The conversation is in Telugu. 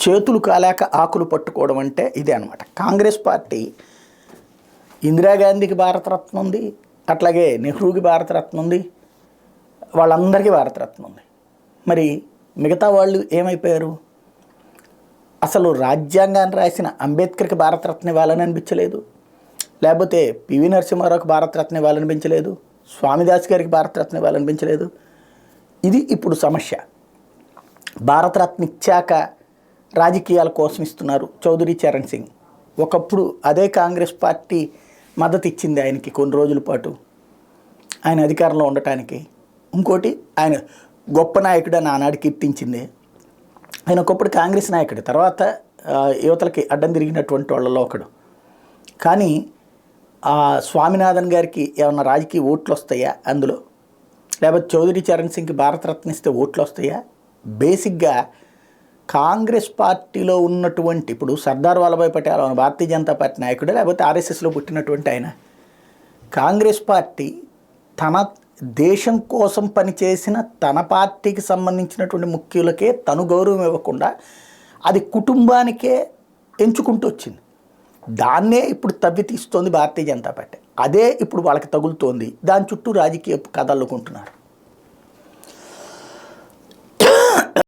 చేతులు కాలేక ఆకులు పట్టుకోవడం అంటే ఇదే అనమాట. కాంగ్రెస్ పార్టీ ఇందిరాగాంధీకి భారతరత్న ఉంది, అట్లాగే నెహ్రూకి భారతరత్న ఉంది, వాళ్ళందరికీ భారతరత్న ఉంది. మరి మిగతా వాళ్ళు ఏమైపోయారు? అసలు రాజ్యాంగాన్ని రాసిన అంబేద్కర్కి భారతరత్న ఇవ్వాలని అనిపించలేదు, లేకపోతే పివి నరసింహారావుకి భారతరత్న ఇవ్వాలనిపించలేదు, స్వామిదాస్ గారికి భారతరత్న ఇవ్వాలనిపించలేదు. ఇది ఇప్పుడు సమస్య. భారతరత్న ఇచ్చాక రాజకీయాల కోసం ఇస్తున్నారు. చౌదరి చరణ్ సింగ్ ఒకప్పుడు అదే కాంగ్రెస్ పార్టీ మద్దతు ఇచ్చింది ఆయనకి కొన్ని రోజుల పాటు ఆయన అధికారంలో ఉండటానికి. ఇంకోటి ఆయన గొప్ప నాయకుడు అని ఆనాడు కీర్తించింది. ఆయన ఒకప్పుడు కాంగ్రెస్ నాయకుడు, తర్వాత యువతలకి అడ్డం తిరిగినటువంటి వాళ్ళలో ఒకడు. కానీ స్వామినాథన్ గారికి ఏమన్నా రాజకీయ ఓట్లు వస్తాయా అందులో? లేకపోతే చౌదరి చరణ్ సింగ్కి భారతరత్న ఇస్తే ఓట్లు వస్తాయా? బేసిక్గా కాంగ్రెస్ పార్టీలో ఉన్నటువంటి ఇప్పుడు సర్దార్ వల్లభాయ్ పటేల్ భారతీయ జనతా పార్టీ నాయకుడు, లేకపోతే ఆర్ఎస్ఎస్లో పుట్టినటువంటి ఆయన. కాంగ్రెస్ పార్టీ తన దేశం కోసం పనిచేసిన తన పార్టీకి సంబంధించినటువంటి ముఖ్యులకే తను గౌరవం ఇవ్వకుండా అది కుటుంబానికే ఎంచుకుంటూ వచ్చింది. దాన్నే ఇప్పుడు తవ్వి తీస్తోంది భారతీయ జనతా పార్టీ. అదే ఇప్పుడు వాళ్ళకి తగులుతోంది. దాని చుట్టూ రాజకీయ కథ అల్లుకుంటున్నారు.